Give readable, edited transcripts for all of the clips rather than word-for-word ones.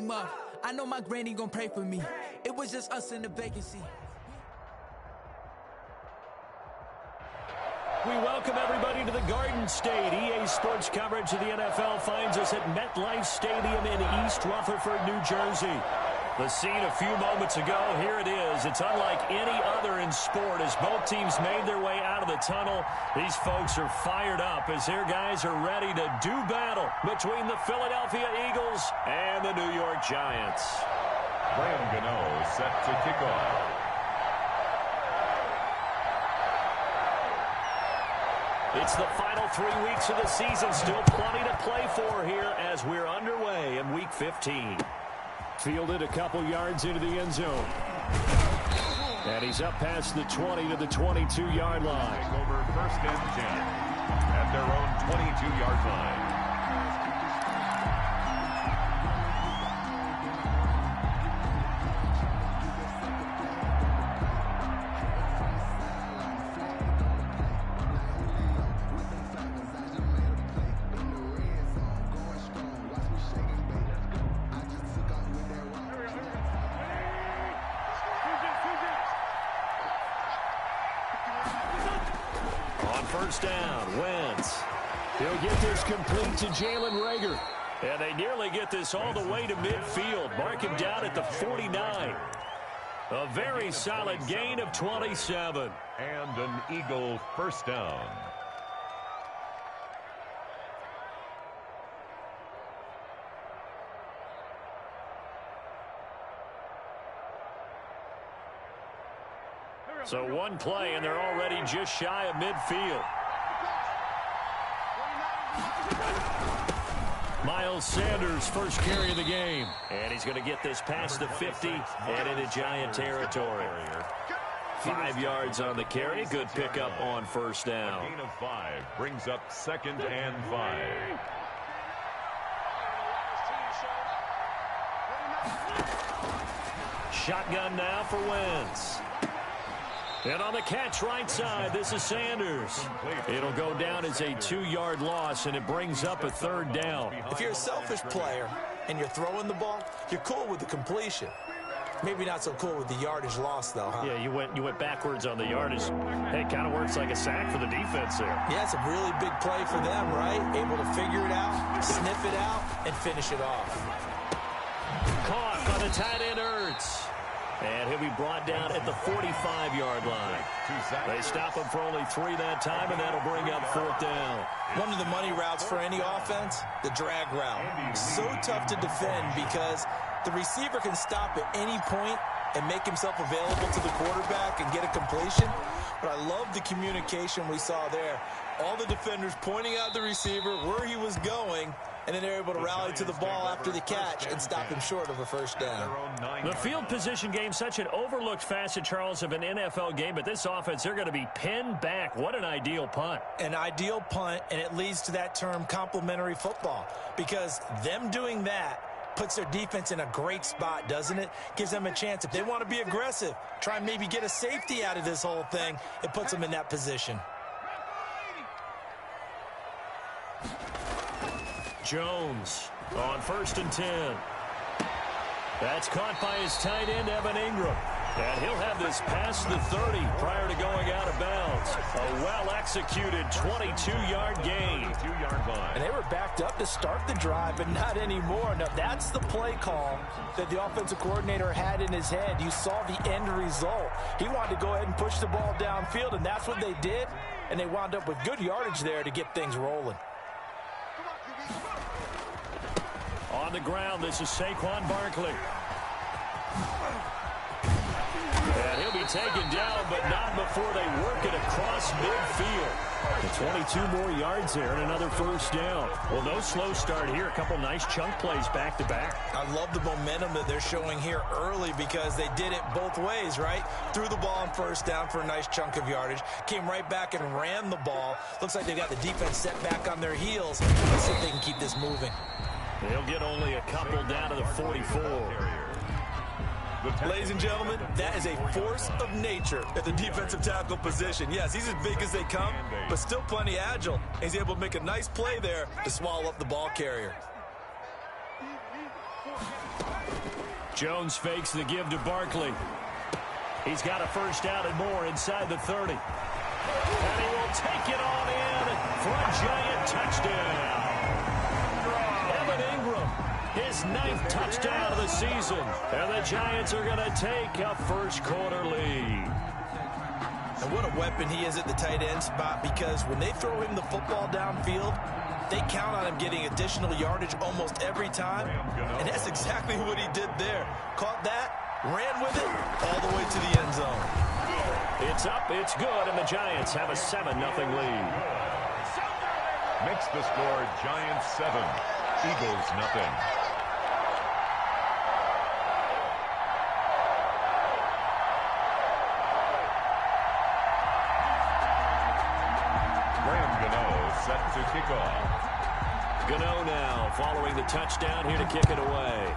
came up. I know my granny gon' pray for me. It was just us in the vacancy. We welcome everybody to the Garden State. EA Sports coverage of the NFL finds us at MetLife Stadium in East Rutherford, New Jersey. The scene a few moments ago, here it is. It's unlike any other in sport as both teams made their way out of the tunnel. These folks are fired up as their guys are ready to do battle between the Philadelphia Eagles and the New York Giants. Graham Gano set to kick off. It's the final 3 weeks of the season. Still plenty to play for here as we're underway in Week 15. Fielded a couple yards into the end zone. And he's up past the 20 to the 22-yard line. Over 1st and 10 at their own 22-yard line. First down, Wentz. He'll get this complete to Jalen Reagor. And they nearly get this all the way to midfield. Mark him down at the 49. A very solid gain of 27. And an Eagle first down. So one play, and they're already just shy of midfield. Miles Sanders, first carry of the game. And he's going to get this past the 50 and into Giant territory. 5 yards on the carry. Good pickup on first down. A gain of 5 brings up 2nd and 5. Shotgun now for Wentz. And on the catch right side, this is Sanders. It'll go down as a 2-yard loss, and it brings up a 3rd down. If you're a selfish player and you're throwing the ball, you're cool with the completion. Maybe not so cool with the yardage loss, though, huh? Yeah, you went backwards on the yardage. Hey, it kind of works like a sack for the defense there. Yeah, it's a really big play for them, right? Able to figure it out, sniff it out, and finish it off. Caught by the tight end, Ertz. And he'll be brought down at the 45-yard line. They stop him for only 3 that time, and that'll bring up 4th down. One of the money routes for any offense, the drag route. So tough to defend because the receiver can stop at any point and make himself available to the quarterback and get a completion. But I love the communication we saw there. All the defenders pointing out the receiver, where he was going, and then they're able to rally to the ball after the catch and stop him short of a first down. The field position game, such an overlooked facet, Charles, of an NFL game, but this offense, they're going to be pinned back. What an ideal punt. An ideal punt, and it leads to that term complementary football, because them doing that puts their defense in a great spot, doesn't it? Gives them a chance. If they want to be aggressive, try and maybe get a safety out of this whole thing, it puts them in that position. Jones on 1st and 10. That's caught by his tight end, Evan Ingram. And he'll have this past the 30 prior to going out of bounds. A well-executed 22-yard gain. 22-yard line. And they were backed up to start the drive, but not anymore. Now, that's the play call that the offensive coordinator had in his head. You saw the end result. He wanted to go ahead and push the ball downfield, and that's what they did. And they wound up with good yardage there to get things rolling. On the ground, this is Saquon Barkley. And he'll be taken down, but not before they work it across midfield. And 22 more yards there and another first down. Well, no slow start here. A couple nice chunk plays back-to-back. I love the momentum that they're showing here early because they did it both ways, right? Threw the ball on first down for a nice chunk of yardage. Came right back and ran the ball. Looks like they got the defense set back on their heels. Let's see if they can keep this moving. They'll get only a couple down to the 44. Ladies and gentlemen, that is a force of nature at the defensive tackle position. Yes, he's as big as they come, but still plenty agile. He's able to make a nice play there to swallow up the ball carrier. Jones fakes the give to Barkley. He's got a first down and more inside the 30. And he will take it on in for a giant touchdown. Evan Ingram, his 9th touchdown of the season. And the Giants are going to take a first-quarter lead. And what a weapon he is at the tight end spot, because when they throw him the football downfield, they count on him getting additional yardage almost every time. And that's exactly what he did there. Caught that, ran with it, all the way to the end zone. It's up, it's good, and the Giants have a 7-0 lead. Makes the score Giants 7, Eagles nothing. Set to kick off. Gano now following the touchdown, here to kick it away.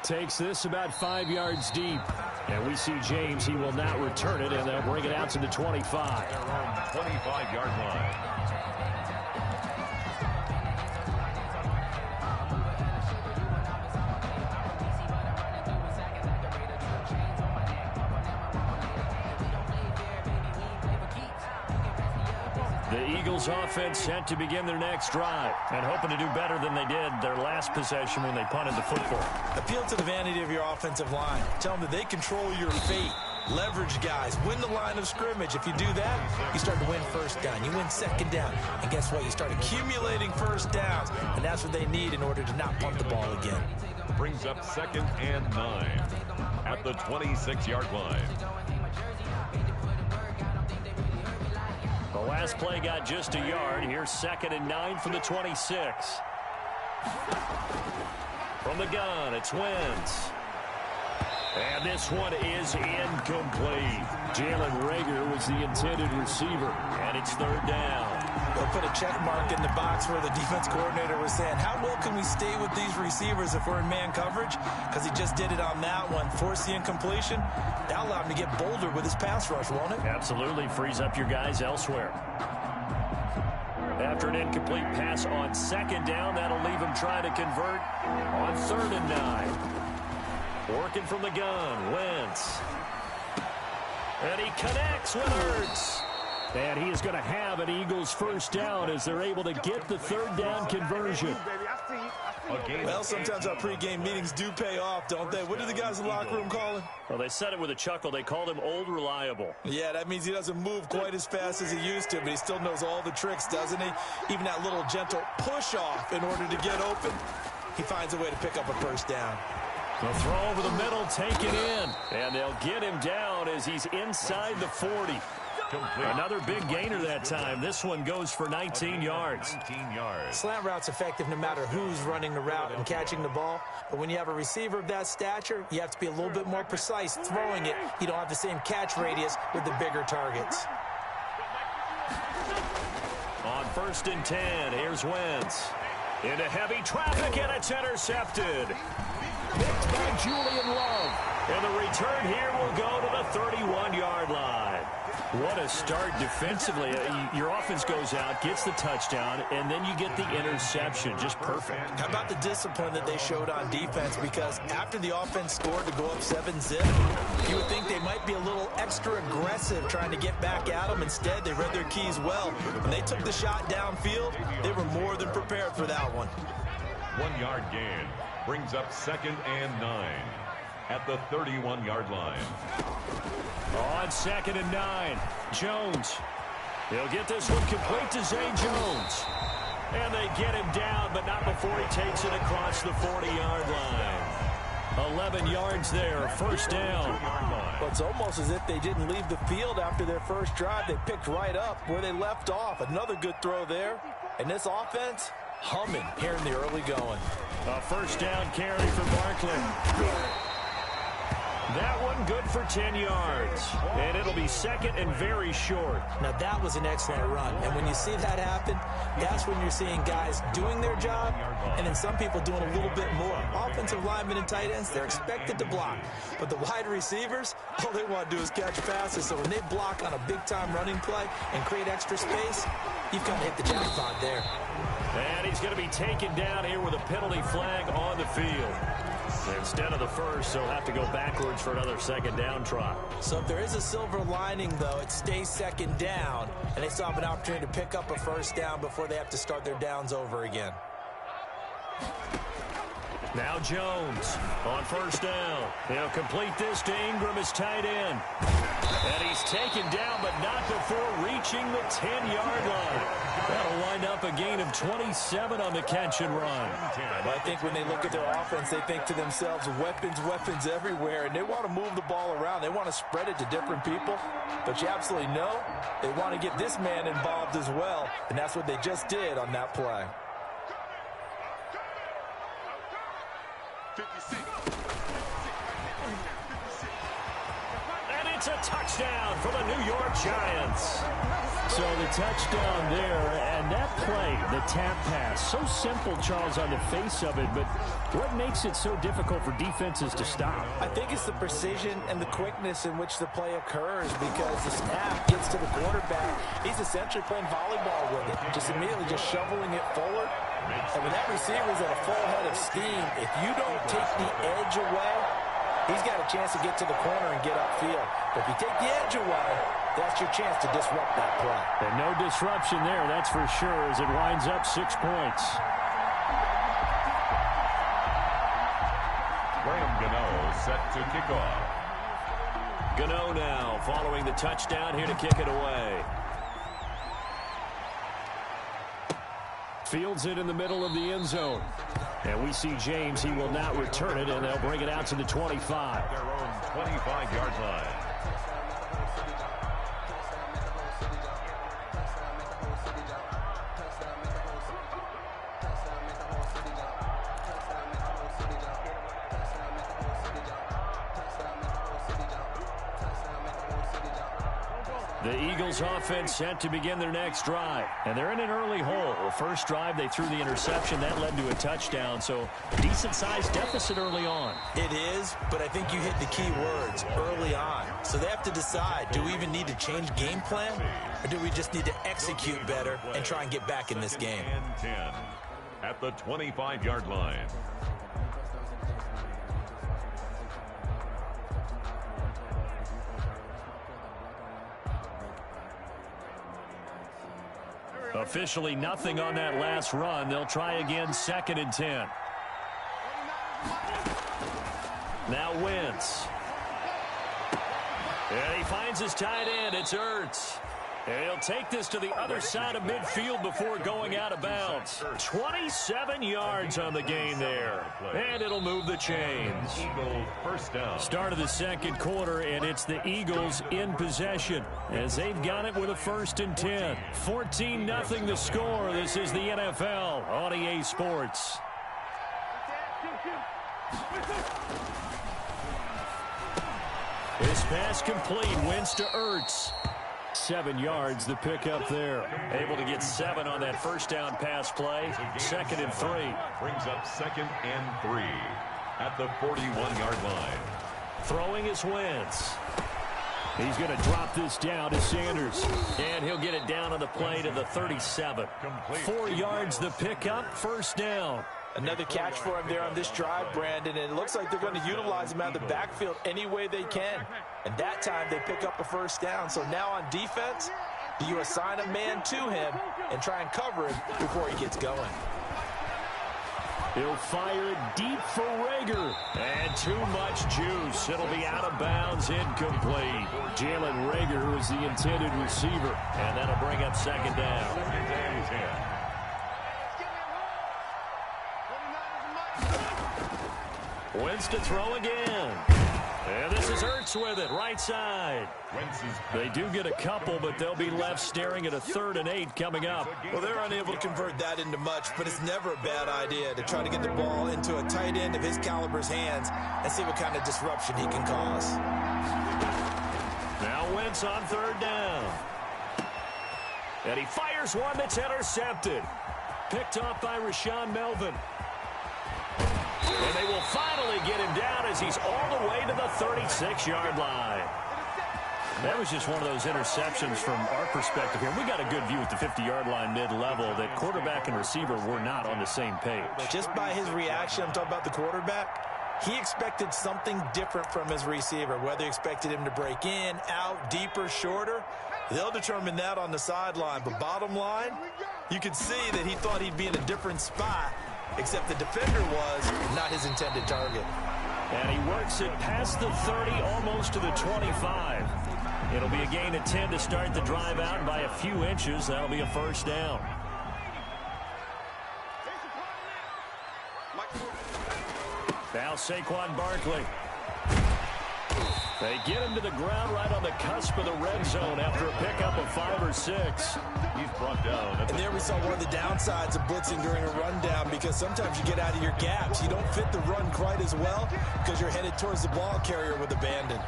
Takes this about 5 yards deep. And we see James, he will not return it, and they'll bring it out to the 25. Their own 25-yard line. The Eagles offense set to begin their next drive and hoping to do better than they did their last possession when they punted the football. Appeal to the vanity of your offensive line. Tell them that they control your fate. Leverage guys. Win the line of scrimmage. If you do that, you start to win first down. You win second down. And guess what? You start accumulating first downs. And that's what they need in order to not punt the ball again. Brings up 2nd and 9 at the 26-yard line. The last play got just a yard. Here's 2nd and 9 from the 26. From the gun, it's Wentz. And this one is incomplete. Jalen Reagor was the intended receiver, and it's 3rd down. They'll put a check mark in the box where the defense coordinator was saying, how well can we stay with these receivers if we're in man coverage? Because he just did it on that one. Force the incompletion. That'll allow him to get bolder with his pass rush, won't it? Absolutely. Frees up your guys elsewhere. After an incomplete pass on 2nd down, that'll leave him trying to convert on 3rd and 9. Working from the gun, Wentz. And he connects with Hurts. And he is going to have an Eagles first down as they're able to get the 3rd down conversion. Well, sometimes our pregame meetings do pay off, don't they? What do the guys in the locker room call him? Well, they said it with a chuckle. They called him Old Reliable. Yeah, that means he doesn't move quite as fast as he used to, but he still knows all the tricks, doesn't he? Even that little gentle push-off in order to get open. He finds a way to pick up a first down. The throw over the middle, taken in. And they'll get him down as he's inside the 40. Complete. Another big gainer that time. This one goes for 19 yards. 19 yards. Slant route's effective no matter who's running the route and catching the ball. But when you have a receiver of that stature, you have to be a little bit more precise throwing it. You don't have the same catch radius with the bigger targets. On 1st and 10, here's Wentz. Into heavy traffic, and it's intercepted. Picked by Julian Love. And the return here will go to the 31-yard line. What a start defensively. Your offense goes out, gets the touchdown, and then you get the interception. Just perfect. How about the discipline that they showed on defense? Because after the offense scored to go up 7-zip, you would think they might be a little extra aggressive trying to get back at them. Instead, they read their keys well. When they took the shot downfield, they were more than prepared for that one. 1-yard gain. Brings up 2nd and 9 at the 31-yard line. On 2nd and 9, Jones. He'll get this one complete to Zay Jones. And they get him down, but not before he takes it across the 40-yard line. 11 yards there, first down. Well, it's almost as if they didn't leave the field after their first drive. They picked right up where they left off. Another good throw there. And this offense, humming here in the early going. A first down carry for Barkley. That one good for 10 yards. And it'll be 2nd and very short. Now, that was an excellent run. And when you see that happen, that's when you're seeing guys doing their job and then some people doing a little bit more. Offensive linemen and tight ends, they're expected to block. But the wide receivers, all they want to do is catch passes. So when they block on a big-time running play and create extra space, you've kind of hit the jackpot there. And he's going to be taken down here with a penalty flag on the field. Instead of the first, they'll have to go backwards for another second down try. So if there is a silver lining, though, it stays second down, and they still have an opportunity to pick up a first down before they have to start their downs over again. Now Jones on first down. He'll complete this to Ingram, his tight end. And he's taken down, but not before reaching the 10-yard line. That'll wind up a gain of 27 on the catch and run. I think when they look at their offense, they think to themselves, weapons, weapons everywhere, and they want to move the ball around. They want to spread it to different people, but you absolutely know they want to get this man involved as well, and that's what they just did on that play. And it's a touchdown for the New York Giants. So the touchdown there, and that play, the tap pass, so simple, Charles, on the face of it, but what makes it so difficult for defenses to stop? I think it's the precision and the quickness in which the play occurs, because the snap gets to the quarterback. He's essentially playing volleyball with it, just immediately just shoveling it forward. And when that receiver's at a full head of steam, if you don't take the edge away, he's got a chance to get to the corner and get upfield. But if you take the edge away, that's your chance to disrupt that play. And no disruption there, that's for sure, as it winds up 6 points. Graham Gano set to kick off. Gano now following the touchdown here to kick it away. Fields it in the middle of the end zone. And we see James, he will not return it, and they'll bring it out to the 25. Their own 25-yard line. The Eagles offense set to begin their next drive. And they're in an early hole. The first drive, they threw the interception. That led to a touchdown. So decent-sized deficit early on. It is, but I think you hit the key words, early on. So they have to decide, do we even need to change game plan? Or do we just need to execute better and try and get back in this game? And 10 at the 25-yard line. Officially nothing on that last run. They'll try again, 2nd and 10. Now Wentz. And he finds his tight end. It's Ertz. And he'll take this to the other side of midfield before going out of bounds. 27 yards on the gain there. And it'll move the chains. Eagles first down. Start of the second quarter, and it's the Eagles in possession as they've got it with a 1st and 10. 14-0 the score. This is the NFL on EA Sports. This pass complete. Wentz to Ertz. 7 yards, the pickup there. Able to get 7 on that first down pass play. 2nd and 3. Brings up 2nd and 3 at the 41-yard line. Throwing is Wentz. He's going to drop this down to Sanders. And he'll get it down on the play to the 37. 4 yards, the pickup, 1st down. Another catch for him there on this drive, Brandon, and it looks like they're going to utilize him out of the backfield any way they can. And that time they pick up a 1st down. So now on defense, do you assign a man to him and try and cover him before he gets going? He'll fire it deep for Rager. And too much juice. It'll be out of bounds, incomplete. Jalen Rager was the intended receiver. And that'll bring up 2nd down. Wentz to throw again. And this is Ertz with it, right side. They do get a couple, but they'll be left staring at a 3rd and 8 coming up. Well, they're unable to convert that into much, but it's never a bad idea to try to get the ball into a tight end of his caliber's hands and see what kind of disruption he can cause. Now Wentz on 3rd down. And he fires one that's intercepted. Picked off by Rashaan Melvin. And they will finally get him down as he's all the way to the 36-yard line. That was just one of those interceptions from our perspective here. We got a good view at the 50-yard line mid-level that quarterback and receiver were not on the same page. Just by his reaction, I'm talking about the quarterback, he expected something different from his receiver, whether he expected him to break in, out, deeper, shorter. They'll determine that on the sideline. But bottom line, you could see that he thought he'd be in a different spot, except the defender was not his intended target. And he works it past the 30, almost to the 25. It'll be a gain of 10 to start the drive out. By a few inches, that'll be a first down. Now Saquon Barkley. They get him to the ground right on the cusp of the red zone after a pickup of 5 or 6. He's brought down. And there we saw one of the downsides of blitzing during a rundown, because sometimes you get out of your gaps. You don't fit the run quite as well because you're headed towards the ball carrier with abandon.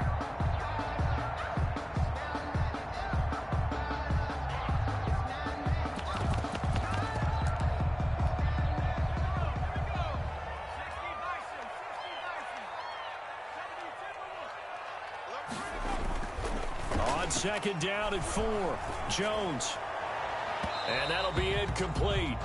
Second down at 4. Jones. And that'll be incomplete.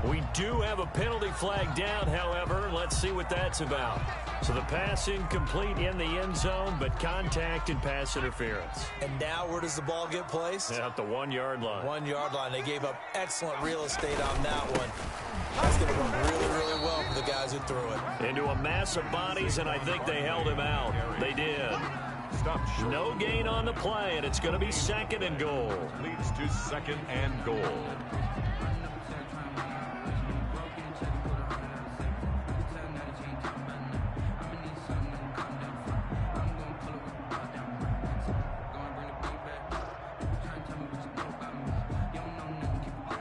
We do have a penalty flag down, however. Let's see what that's about. So the pass incomplete in the end zone, but contact and pass interference. And now where does the ball get placed? At the 1-yard line. 1-yard line. They gave up excellent real estate on that one. That's going to work really, really well for the guys who threw it. Into a mass of bodies, and I think they held him out. They did. No gain on the play, and it's going to be 2nd and goal. Leads to 2nd and goal.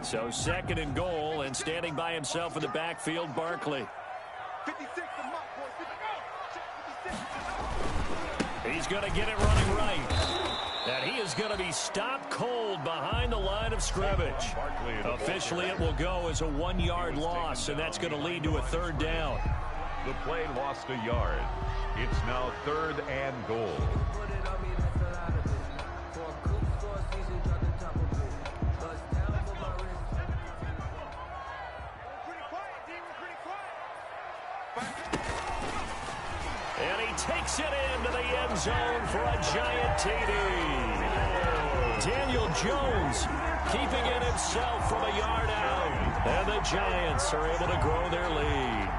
So 2nd and goal, and standing by himself in the backfield, Barkley. He's going to get it running right. And he is going to be stopped cold behind the line of scrimmage. Officially, it will go as a 1-yard loss, and that's going to lead to a 3rd down. The play lost a yard. It's now 3rd and goal. Takes it into the end zone for a giant TD. Daniel Jones keeping it himself from a yard out. And the Giants are able to grow their lead.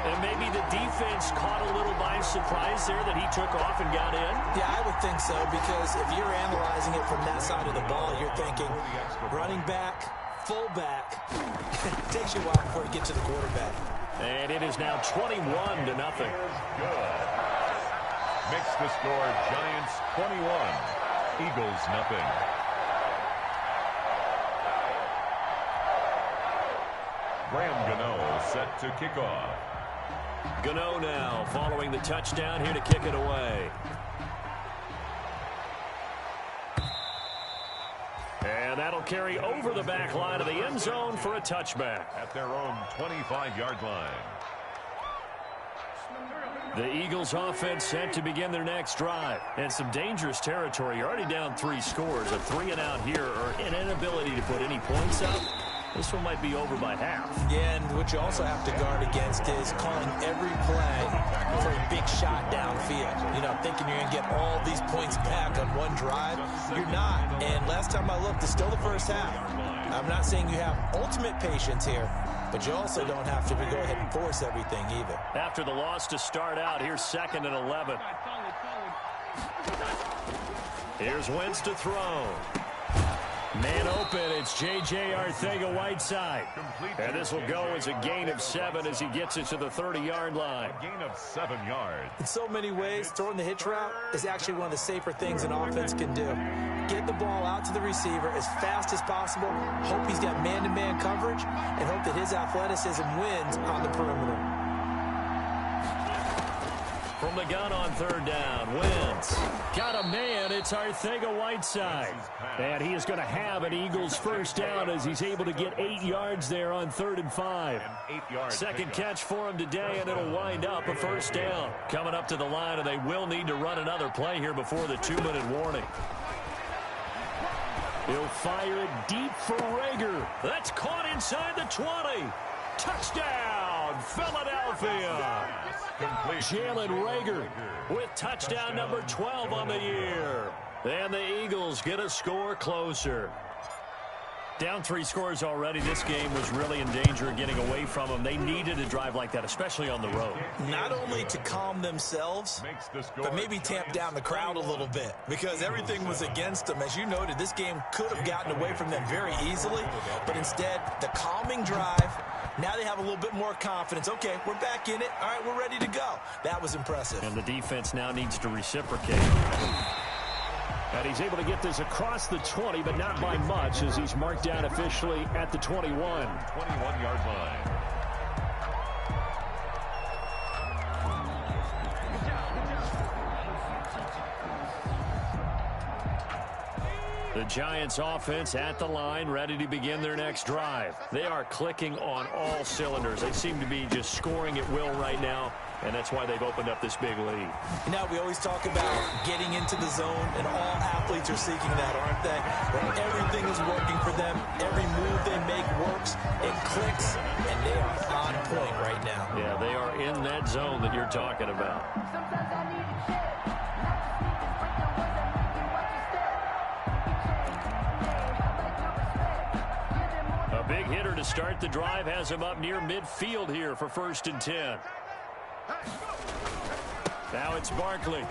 And maybe the defense caught a little by surprise there that he took off and got in. Yeah, I would think so, because if you're analyzing it from that side of the ball, you're thinking running back, fullback. It takes you a while before you get to the quarterback. And it is now 21-0. Good. Makes the score Giants 21, Eagles nothing. Graham Gano set to kick off. Gano now following the touchdown here to kick it away. And that'll carry over the back line of the end zone for a touchback. At their own 25-yard line. The Eagles offense set to begin their next drive. And some dangerous territory. You're already down 3 scores. A 3-and-out here, or an inability to put any points up. This one might be over by half. Yeah, and what you also have to guard against is calling every play for a big shot downfield. You know, thinking you're going to get all these points back on one drive. You're not. And last time I looked, it's still the first half. I'm not saying you have ultimate patience here, but you also don't have to go ahead and force everything either. After the loss to start out, here's 2nd and 11. Here's Wentz to throw. Man open, it's J.J. Arcega-Whiteside. And this will go as a gain of 7 as he gets it to the 30-yard line. A gain of 7 yards. In so many ways, throwing the hitch route is actually one of the safer things an offense can do. Get the ball out to the receiver as fast as possible, hope he's got man-to-man coverage, and hope that his athleticism wins on the perimeter. From the gun on third down, Wentz. Got a man, it's Arcega-Whiteside. And he is going to have an Eagles first down as he's able to get 8 yards there on 3rd and 5. Second catch for him today, and it'll wind up a first down. Coming up to the line, and they will need to run another play here before the 2-minute warning. He'll fire it deep for Rager. That's caught inside the 20. Touchdown, Philadelphia. Jalen Rager with touchdown number 12 on the year. And the Eagles get a score closer. Down 3 scores already. This game was really in danger of getting away from them. They needed a drive like that, especially on the road. Not only to calm themselves, but maybe tamp down the crowd a little bit, because everything was against them. As you noted, this game could have gotten away from them very easily, but instead, the calming drive, now they have a little bit more confidence. Okay, we're back in it. All right, we're ready to go. That was impressive. And the defense now needs to reciprocate. And he's able to get this across the 20, but not by much, as he's marked down officially at the 21. 21-yard line. The Giants offense at the line, ready to begin their next drive. They are clicking on all cylinders. They seem to be just scoring at will right now, and that's why they've opened up this big lead. You know, we always talk about getting into the zone, and all athletes are seeking that, aren't they? When everything is working for them, every move they make works, it clicks, and they are on point right now. Yeah, they are in that zone that you're talking about. Sometimes I need to check. A big hitter to start the drive has him up near midfield here for 1st and 10. Now it's Barkley.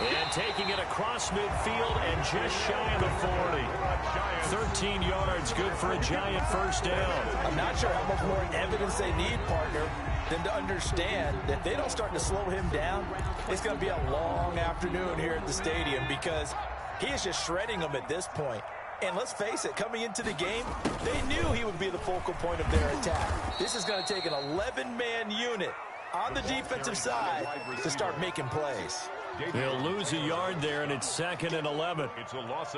And taking it across midfield and just shy of the 40. 13 yards, good for a Giant first down. I'm not sure how much more evidence they need, partner, than to understand that if they don't start to slow him down, it's going to be a long afternoon here at the stadium, because he is just shredding them at this point. And let's face it, coming into the game, they knew he would be the focal point of their attack. This is going to take an 11-man unit on the defensive side to start making plays. They'll lose a yard there, and it's 2nd and 11.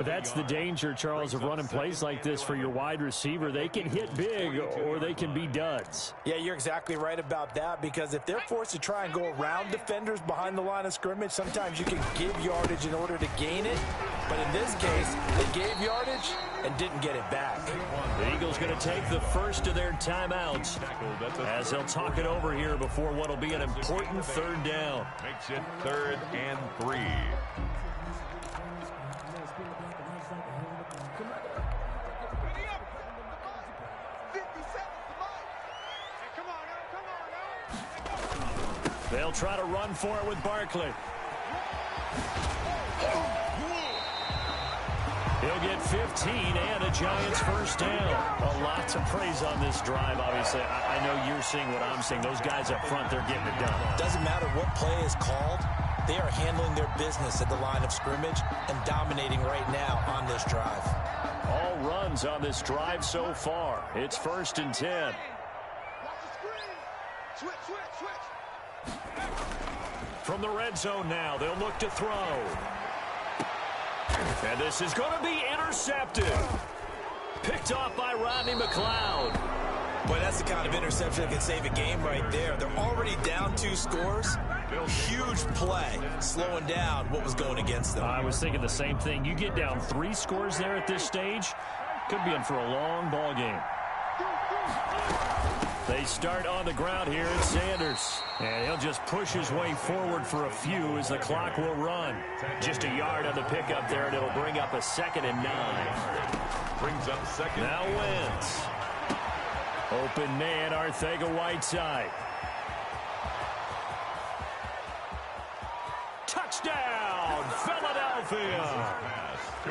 That's the danger, Charles, of running plays like this for your wide receiver. They can hit big, or they can be duds. Yeah, you're exactly right about that, because if they're forced to try and go around defenders behind the line of scrimmage, sometimes you can give yardage in order to gain it. But in this case, they gave yardage and didn't get it back. The Eagles going to take the first of their timeouts as they'll talk it over here before what will be an important 3rd down. Makes it 3rd and 3. They'll try to run for it with Barkley. He'll get 15 and a Giants first down. A lot to praise on this drive, obviously. I know you're seeing what I'm seeing. Those guys up front, they're getting it done. Doesn't matter what play is called. They are handling their business at the line of scrimmage and dominating right now on this drive. All runs on this drive so far. It's 1st and 10. From the red zone now, they'll look to throw. And this is going to be intercepted. Picked off by Rodney McLeod. Boy, that's the kind of interception that can save a game right there. They're already down 2 scores. Huge play, slowing down what was going against them. I was thinking the same thing. You get down 3 scores there at this stage, could be in for a long ball game. They start on the ground here at Sanders. And he'll just push his way forward for a few as the clock will run. Just a yard on the pickup there, and it'll bring up a 2nd and 9. Brings up 2nd. Now Wentz. Open man, Arcega-Whiteside. Touchdown, Philadelphia.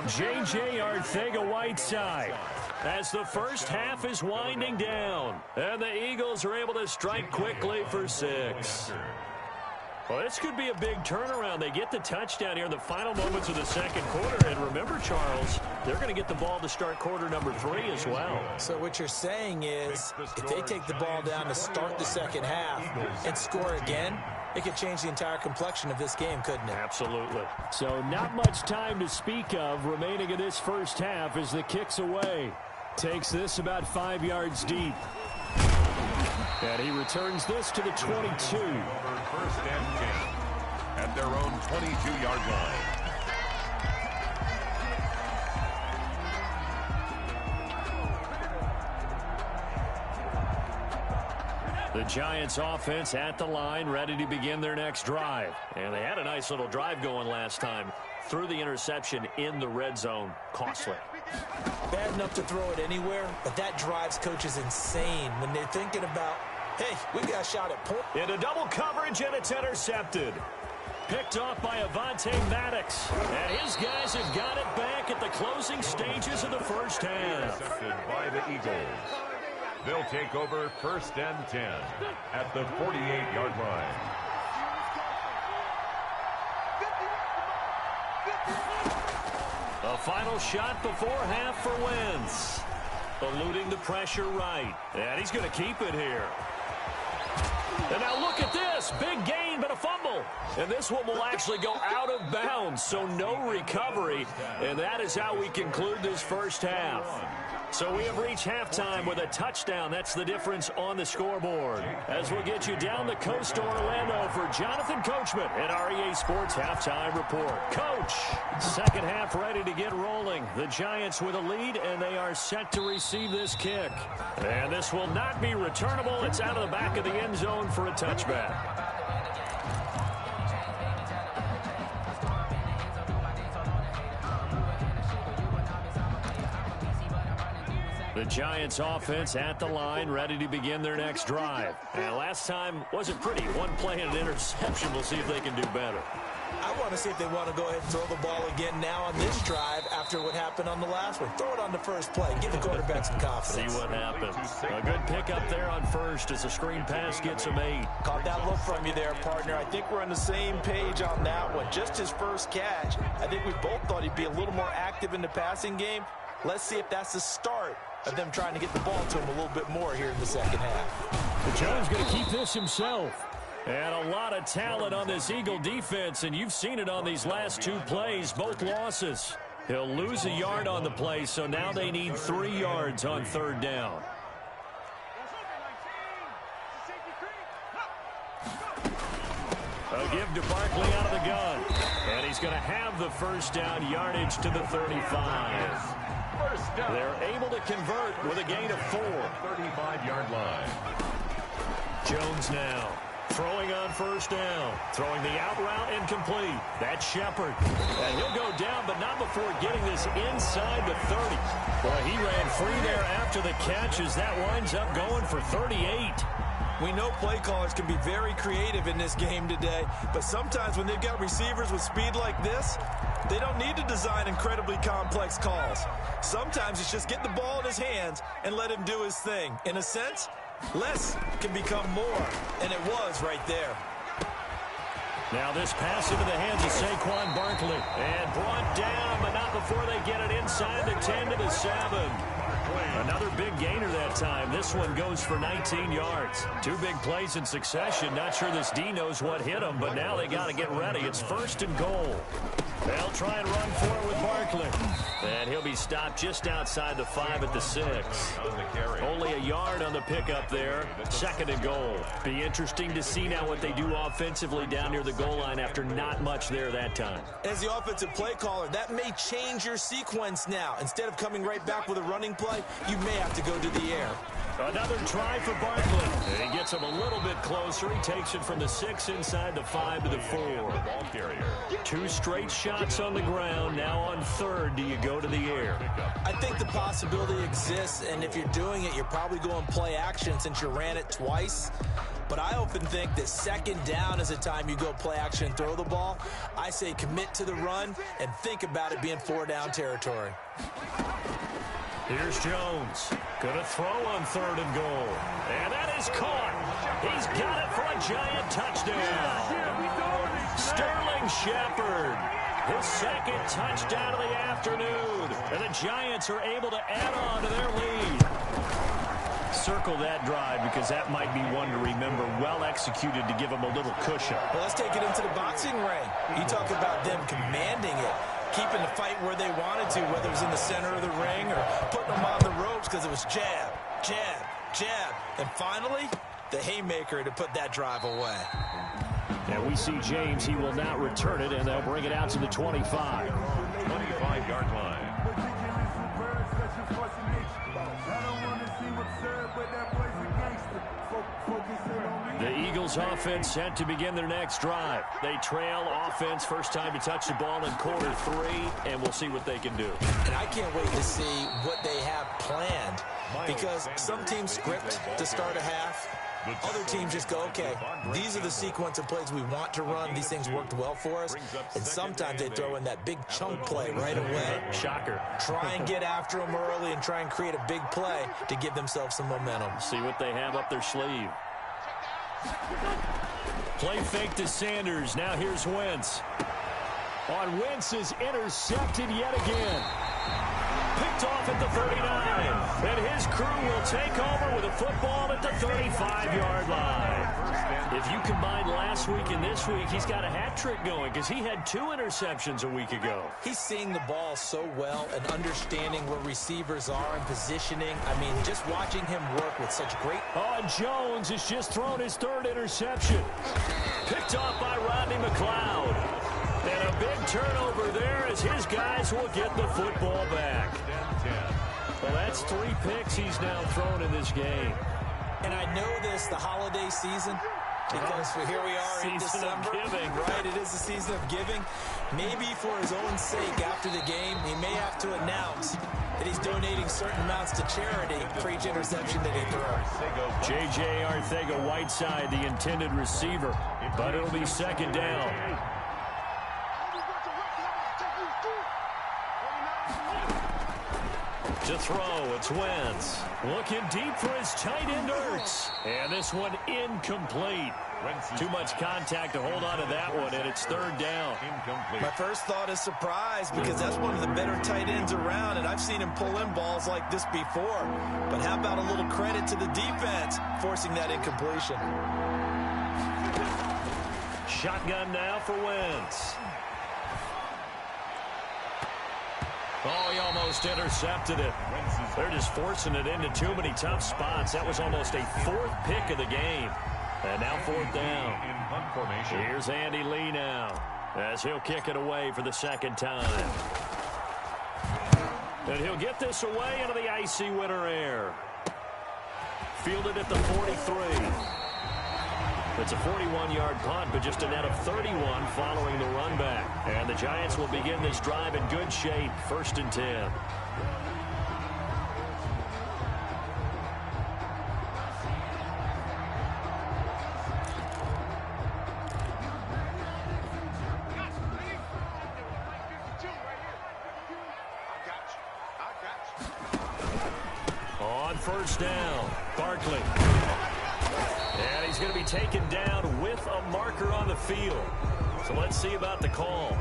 J.J. Arcega-Whiteside. As the first half is winding down, and the Eagles are able to strike quickly for 6. Well, this could be a big turnaround. They get the touchdown here in the final moments of the second quarter. And remember, Charles, they're going to get the ball to start quarter number 3 as well. So what you're saying is if they take the ball down to start the second half and score again, it could change the entire complexion of this game, couldn't it? Absolutely. So not much time to speak of remaining in this first half as the kick's away. Takes this about 5 yards deep. And he returns this to the 22. First and 10 at their own 22-yard line. The Giants offense at the line, ready to begin their next drive. And they had a nice little drive going last time. Threw the interception in the red zone. Costly. Bad enough to throw it anywhere, but that drives coaches insane when they're thinking about, hey, we got a shot at point. Into double coverage, and it's intercepted. Picked off by Avonte Maddox. And his guys have got it back at the closing stages of the first half. Intercepted by the Eagles. They'll take over first and 10 at the 48-yard line. A final shot before half for Wentz. Eluding the pressure right. And he's going to keep it here. And now look at this. Big gain, but a fumble. And this one will actually go out of bounds, so no recovery. And that is how we conclude this first half. So we have reached halftime with a touchdown. That's the difference on the scoreboard. As we'll get you down the coast to Orlando for Jonathan Coachman at our EA Sports Halftime Report. Coach, second half ready to get rolling. The Giants with a lead, and they are set to receive this kick. And this will not be returnable. It's out of the back of the end zone for a touchback. The Giants offense at the line, ready to begin their next drive. And last time wasn't pretty. One play and an interception. We'll see if they can do better. I want to see if they want to go ahead and throw the ball again now on this drive after what happened on the last one. Throw it on the first play. Give the quarterback some confidence. See what happens. A good pickup there on first as a screen pass gets him 8. Caught that look from you there, partner. I think we're on the same page on that one. Just his first catch. I think we both thought he'd be a little more active in the passing game. Let's see if that's the start of them trying to get the ball to him a little bit more here in the second half. The Jones going to keep this himself. And a lot of talent on this Eagle defense, and you've seen it on these last 2 plays, both losses. He'll lose a yard on the play, so now they need 3 yards on third down. A give to Barkley out of the gun. And he's going to have the first down, yardage to the 35. They're able to convert with a gain of 4. 35-yard line. Jones now throwing on first down. Throwing the out route incomplete. That's Shepard. And he'll go down, but not before getting this inside the 30. Boy, he ran free there after the catch as that winds up going for 38. We know play callers can be very creative in this game today, but sometimes when they've got receivers with speed like this, they don't need to design incredibly complex calls. Sometimes it's just get the ball in his hands and let him do his thing. In a sense, less can become more, and it was right there. Now this pass into the hands of Saquon Barkley. And brought down, but not before they get it inside the 10 to the 7. Another big gainer that time. This one goes for 19 yards. 2 big plays in succession. Not sure this D knows what hit him, but now they got to get ready. It's first and goal. They'll try and run for it with Barkley. And he'll be stopped just outside the 5 at the 6. Only a yard on the pickup there. Second and goal. Be interesting to see now what they do offensively down near the goal line after not much there that time. As the offensive play caller, that may change your sequence now. Instead of coming right back with a running play, you may have to go to the air. Another try for Barkley. And he gets him a little bit closer. He takes it from the 6 inside the 5 to the 4. Ball carrier. 2 straight shots on the ground. Now on third, do you go to the air? I think the possibility exists, and if you're doing it, you're probably going play action since you ran it twice. But I often think that second down is a time you go play action and throw the ball. I say commit to the run and think about it being 4 down territory. Here's Jones. Gonna throw on 3rd and goal. And that is caught. He's got it for a giant touchdown. Sterling Shepard. His 2nd touchdown of the afternoon. And the Giants are able to add on to their lead. Circle that drive because that might be one to remember. Well executed to give them a little cushion. Well, let's take it into the boxing ring. You talk about them commanding it, keeping the fight where they wanted to, whether it was in the center of the ring or putting them on the ropes because it was jab, jab, jab. And finally, the haymaker to put that drive away. And we see James. He will not return it, and they'll bring it out to the 25. 25-yard line. The Eagles offense set to begin their next drive. They trail offense, first time to touch the ball in quarter 3, and we'll see what they can do. And I can't wait to see what they have planned, because some teams script to start a half. Other teams just go, okay, these are the sequence of plays we want to run. These things worked well for us. And sometimes they throw in that big chunk play right away. Shocker. Try and get after them early and try and create a big play to give themselves some momentum. See what they have up their sleeve. Play fake to Sanders. Now here's Wentz. On Wentz is intercepted yet again. Picked off at the 39. And his crew will take over with a football at the 35-yard line. If you combine last week and this week, he's got a hat trick going because he had 2 interceptions a week ago. He's seeing the ball so well and understanding where receivers are and positioning. I mean, just watching him work with such great... Oh, Jones has just thrown his 3rd interception. Picked off by Rodney McLeod. And a big turnover there as his guys will get the football back. Well, that's 3 picks he's now thrown in this game. And I know this, the holiday season, because here we are in December. Giving. Right, it is the season of giving. Maybe for his own sake after the game, he may have to announce that he's donating certain amounts to charity for each interception that he throws. J.J. Arcega-Whiteside, the intended receiver, but it'll be 2nd down. To throw, it's Wentz. Looking deep for his tight end, Ertz. And this one incomplete. Too much contact to hold on to that one, and it's 3rd down. My first thought is surprise, because that's one of the better tight ends around, and I've seen him pull in balls like this before. But how about a little credit to the defense forcing that incompletion? Shotgun now for Wentz. Oh, he almost intercepted it. They're just forcing it into too many tough spots. That was almost a 4th pick of the game. And now 4th down. Here's Andy Lee now as he'll kick it away for the 2nd time. And he'll get this away into the icy winter air. Fielded at the 43. It's a 41-yard punt, but just a net of 31 following the run back. And the Giants will begin this drive in good shape, 1st and 10. On 1st down, Barkley. And he's going to be taken down with a marker on the field. So let's see about the call.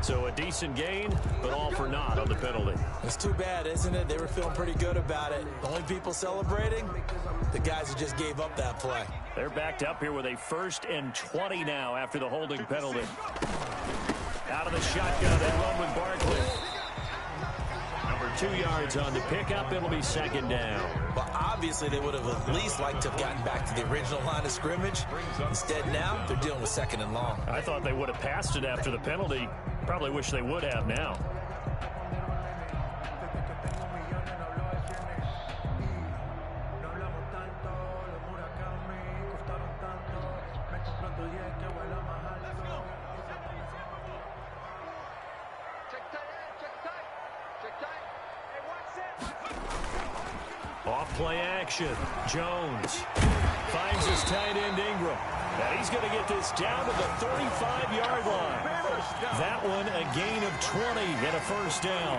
So a decent gain, but all for naught on the penalty. It's too bad, isn't it? They were feeling pretty good about it. The only people celebrating, the guys who just gave up that play. They're backed up here with a 1st and 20 now after the holding penalty. Out of the shotgun, they run with Barkley. 2 yards on the pickup. It'll be 2nd down. Well, obviously, they would have at least liked to have gotten back to the original line of scrimmage. Instead, now, they're dealing with 2nd and long. I thought they would have passed it after the penalty. Probably wish they would have now. Off play action. Jones Finds his tight end Ingram. And he's going to get this down to the 35-yard line. That one a gain of 20 and a first down.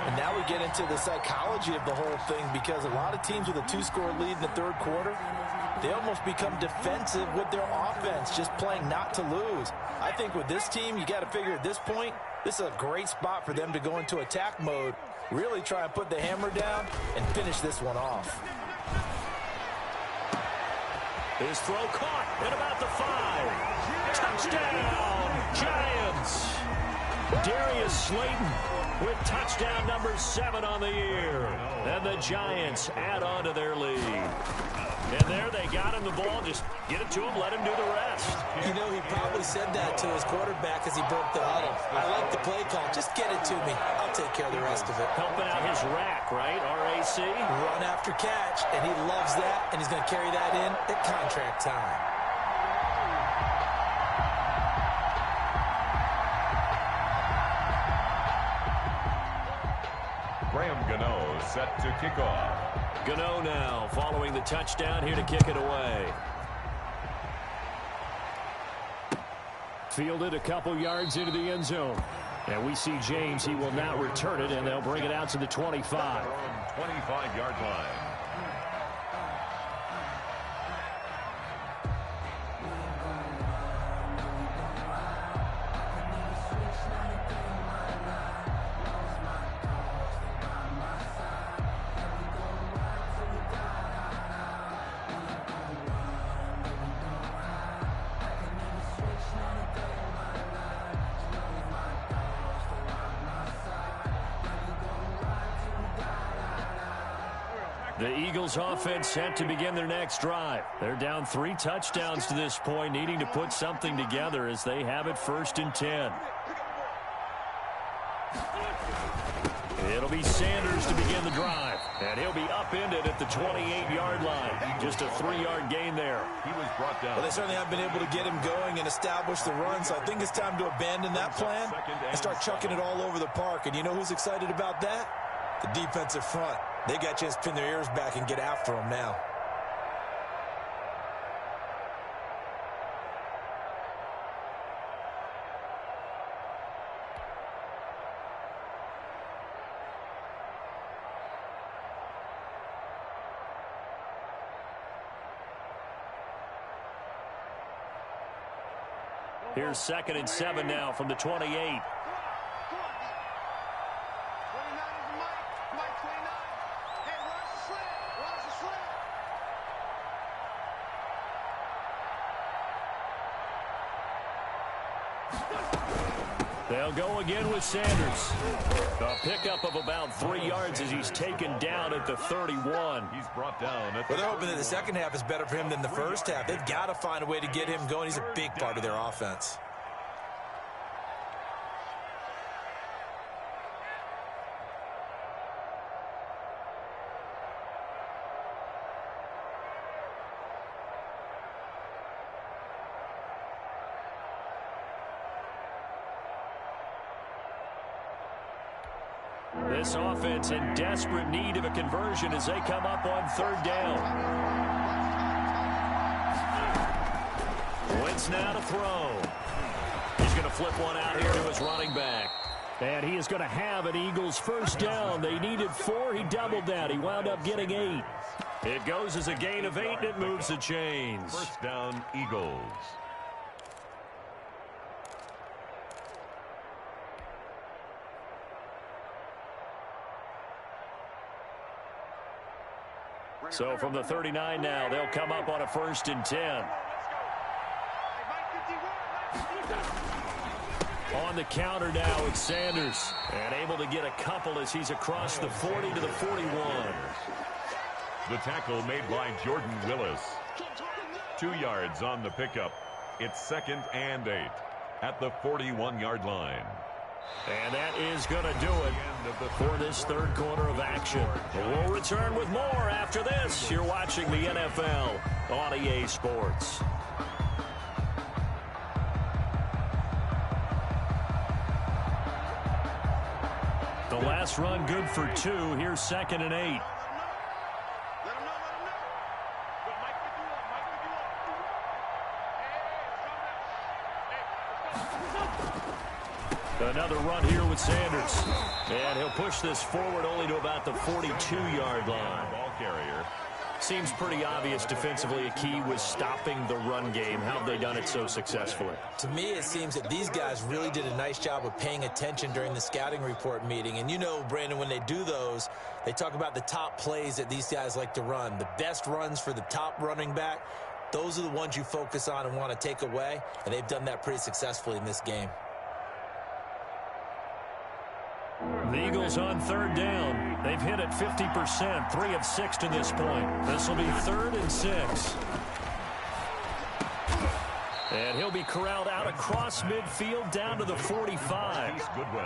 And now we get into the psychology of the whole thing, because a lot of teams with a 2-score lead in the third quarter, they almost become defensive with their offense, just playing not to lose. I think with this team, you got to figure at this point, this is a great spot for them to go into attack mode, really try and put the hammer down and finish this one off. His throw caught at about the 5. Touchdown, Giants. Darius Slayton with touchdown number 7 on the year. And the Giants add on to their lead. And there they got him the ball. Just get it to him, let him do the rest. You know, he probably said that to his quarterback as he broke the huddle. I like the play call. Just get it to me. I'll take care of the rest of it. Helping out his rack, right? RAC. Run after catch, and he loves that, and he's going to carry that in at contract time. Graham Gano set to kick off. Gano now following the touchdown, here to kick it away. Fielded a couple yards into the end zone. And we see James, he will not return it, and they'll bring it out to the 25. 25-yard line. The Eagles offense set to begin their next drive. They're down 3 touchdowns to this point, needing to put something together as they have it 1st and 10. It'll be Sanders to begin the drive, and he'll be upended at the 28-yard line. Just a 3-yard gain there. He was brought down. Well, they certainly have been able to get him going and establish the run, so I think it's time to abandon that plan and start chucking it all over the park. And you know who's excited about that? The defensive front. They got a chance to pin their ears back and get after him now. Here's 2nd and 7 now from the 28. They'll go again with Sanders. A pickup of about 3 yards as he's taken down at the 31. He's brought down. Well, they're hoping that the second half is better for him than the first half. They've got to find a way to get him going. He's a big part of their offense. This offense in desperate need of a conversion as they come up on 3rd down. Wentz now to throw. He's going to flip one out here to his running back. And he is going to have an Eagles 1st down. They needed 4. He doubled that. He wound up getting 8. It goes as a gain of 8, and it moves the chains. 1st down, Eagles. So from the 39 now, they'll come up on a 1st and 10. On the counter now, it's Sanders. And able to get a couple as he's across the 40 to the 41. The tackle made by Jordan Willis. 2 yards on the pickup. It's 2nd and 8 at the 41-yard line. And that is going to do it for this 3rd quarter of action. We'll return with more after this. You're watching the NFL on EA Sports. The last run good for 2. Here's 2nd and 8. another run here with Sanders. And he'll push this forward only to about the 42-yard line. Ball carrier. Seems pretty obvious defensively a key was stopping the run game. How have they done it so successfully? To me, it seems that these guys really did a nice job of paying attention during the scouting report meeting. And you know, Brandon, when they do those, they talk about the top plays that these guys like to run. The best runs for the top running back, those are the ones you focus on and want to take away. And they've done that pretty successfully in this game. The Eagles on third down. They've hit it 50%, 3 of 6 to this point. This will be 3rd and 6. And he'll be corralled out across midfield down to the 45. Goodwin.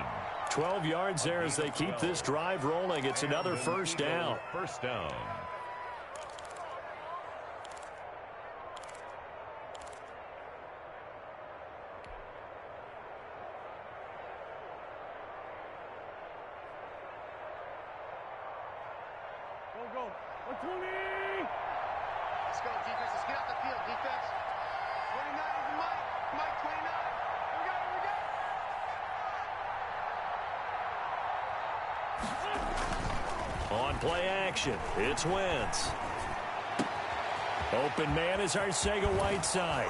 12 yards there as they keep this drive rolling. It's another first down. First down. Go. 120. Let's go, defense. Let's get out the field, defense. 29 is Mike. Mike, 29. On play action, it's Wentz. Open man is Arcega-Whiteside.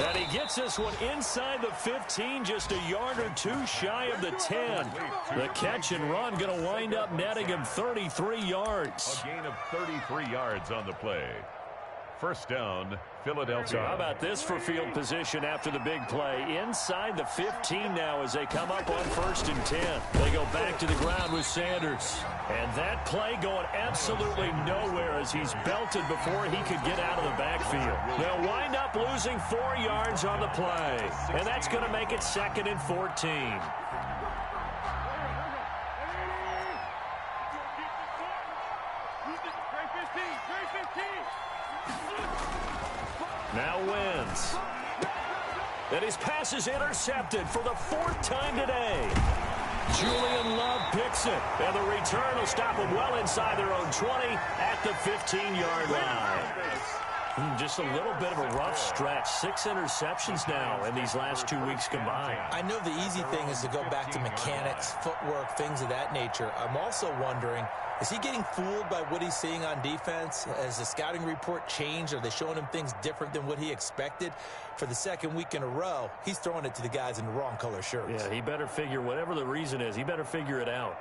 And he gets this one inside the 15, just a yard or two shy of the 10. The catch and run going to wind up netting him 33 yards. A gain of 33 yards on the play. First down, Philadelphia. So how about this for field position after the big play? Inside the 15 now as they come up on 1st and 10. They go back to the ground with Sanders. And that play going absolutely nowhere as he's belted before he could get out of the backfield. They'll wind up losing 4 yards on the play. And that's going to make it 2nd and 14. Now wins. And his pass is intercepted for the 4th time today. Julian Love picks it. And the return will stop them well inside their own 20 at the 15-yard line. Just a little bit of a rough stretch. 6 interceptions now in these last 2 weeks combined. I know the easy thing is to go back to mechanics, footwork, things of that nature. I'm also wondering, is he getting fooled by what he's seeing on defense? Has the scouting report changed? Are they showing him things different than what he expected? For the 2nd week in a row, he's throwing it to the guys in the wrong color shirts. Yeah, he better figure, whatever the reason is, he better figure it out.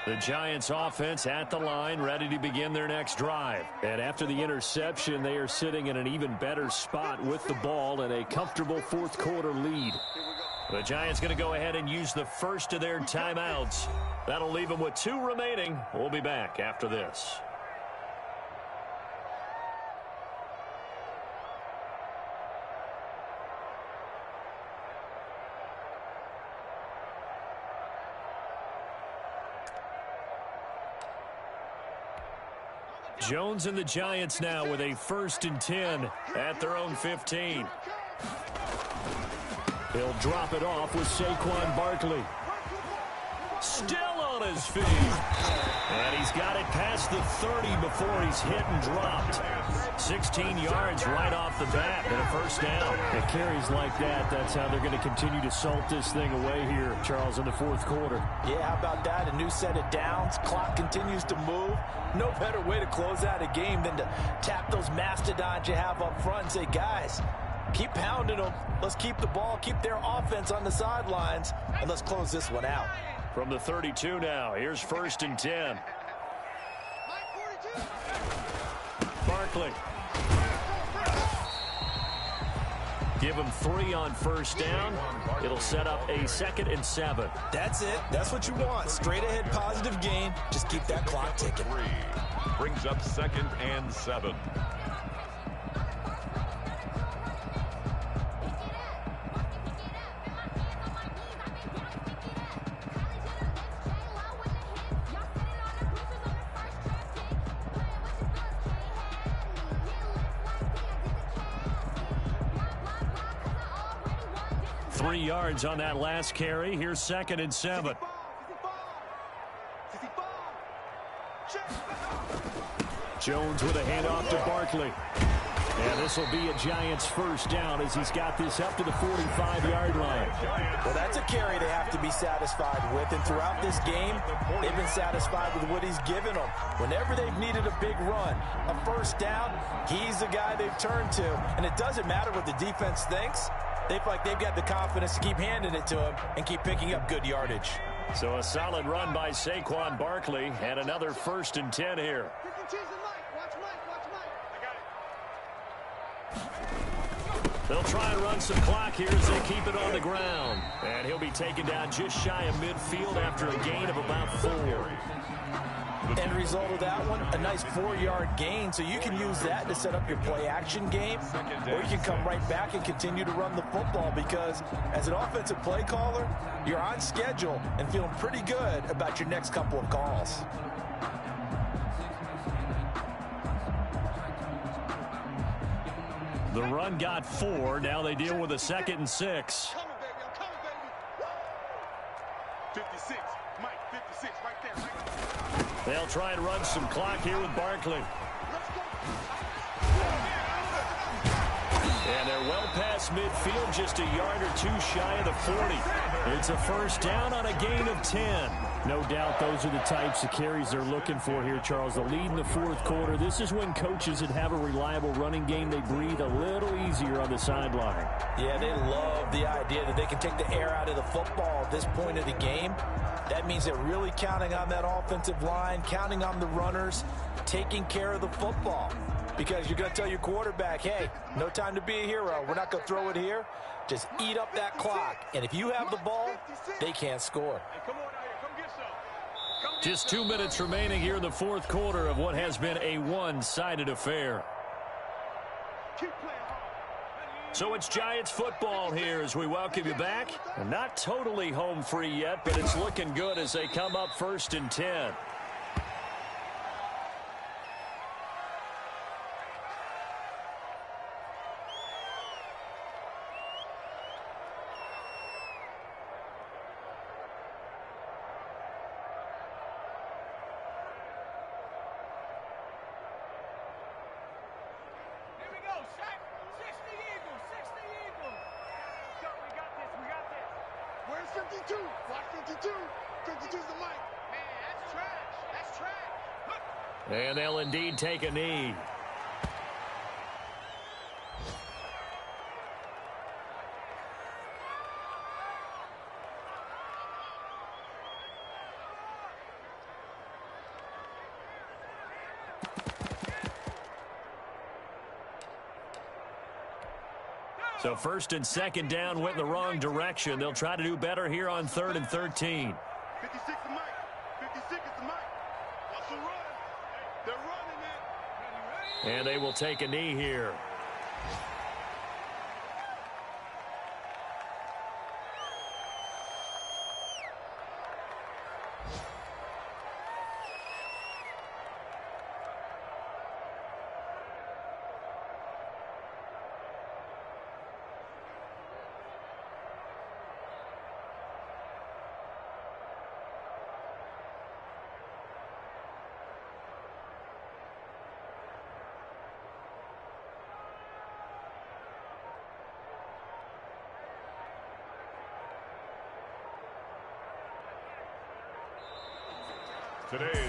The Giants offense at the line, ready to begin their next drive. And after the interception, they are sitting in an even better spot with the ball and a comfortable 4th quarter lead. The Giants going to go ahead and use the first of their timeouts. That'll leave them with 2 remaining. We'll be back after this. Jones and the Giants now with a 1st and 10 at their own 15. He'll drop it off with Saquon Barkley. Still on his feet. And he's got it past the 30 before he's hit and dropped. 16 yards right off the bat and a first down. It carries like that. That's how they're going to continue to salt this thing away here, Charles, in the 4th quarter. Yeah, how about that? A new set of downs. Clock continues to move. No better way to close out a game than to tap those mastodons you have up front and say, guys, keep pounding them. Let's keep the ball, keep their offense on the sidelines, and let's close this one out. From the 32 now, here's 1st and 10. Barkley. Give him 3 on first down. It'll set up a 2nd and 7. That's it. That's what you want. Straight ahead positive gain. Just keep that clock ticking. 3 brings up 2nd and 7. Yards on that last carry. Here's 2nd and 7. Jones with a handoff to Barkley. And this will be a Giants first down as he's got this up to the 45-yard line. Well, that's a carry they have to be satisfied with. And throughout this game, they've been satisfied with what he's given them. Whenever they've needed a big run, a first down, he's the guy they've turned to. And it doesn't matter what the defense thinks. They feel like they've got the confidence to keep handing it to him and keep picking up good yardage. So a solid run by Saquon Barkley and another 1st and 10 here. They'll try and run some clock here as they keep it on the ground. And he'll be taken down just shy of midfield after a gain of about 4. End result of that one, a nice 4-yard gain. So you can use that to set up your play-action game, or you can come right back and continue to run the football because as an offensive play caller, you're on schedule and feeling pretty good about your next couple of calls. The run got 4. Now they deal with a 2nd and 6. 56, Mike, 56, right there. They'll try and run some clock here with Barkley. And they're well past midfield, just a yard or 2 shy of the 40. It's a first down on a gain of 10. No doubt those are the types of carries they're looking for here, Charles. The lead in the 4th quarter. This is when coaches that have a reliable running game, they breathe a little easier on the sideline. Yeah, they love the idea that they can take the air out of the football at this point of the game. That means they're really counting on that offensive line, counting on the runners, taking care of the football. Because you're going to tell your quarterback, hey, no time to be a hero. We're not going to throw it here. Just eat up that clock. And if you have the ball, they can't score. Just 2 minutes remaining here in the 4th quarter of what has been a one-sided affair. So it's Giants football here as we welcome you back. And not totally home free yet, but it's looking good as they come up 1st and 10. Where's 52? Watch 52. 52's the mic. Man, that's trash. That's trash. Look. And they'll indeed take a knee. So 1st and 2nd down went in the wrong direction. They'll try to do better here on 3rd and 13. 56 the mic. 56 is the mic. Watch the run. They're running it. And they will take a knee here.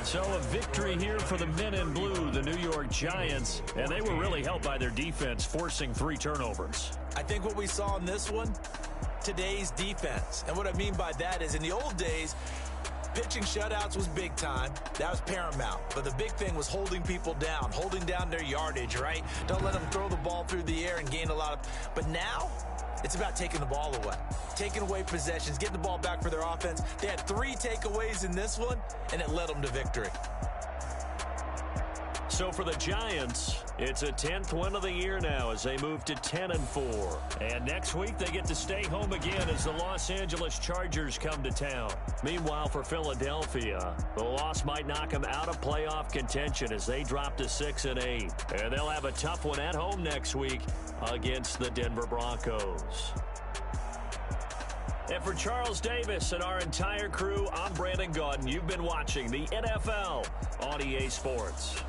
So a victory here for the men in blue, the New York Giants, and they were really helped by their defense, forcing 3 turnovers. I think what we saw in this one, today's defense. And what I mean by that is in the old days, pitching shutouts was big time. That was paramount. But the big thing was holding people down, holding down their yardage, right? Don't let them throw the ball through the air and gain a lot of... But now, it's about taking the ball away. Taking away possessions, getting the ball back for their offense. They had 3 takeaways in this one, and it led them to victory. So for the Giants, it's a 10th win of the year now as they move to 10-4. And next week, they get to stay home again as the Los Angeles Chargers come to town. Meanwhile, for Philadelphia, the loss might knock them out of playoff contention as they drop to 6-8. And they'll have a tough one at home next week against the Denver Broncos. And for Charles Davis and our entire crew, I'm Brandon Gaudin. You've been watching the NFL on EA Sports.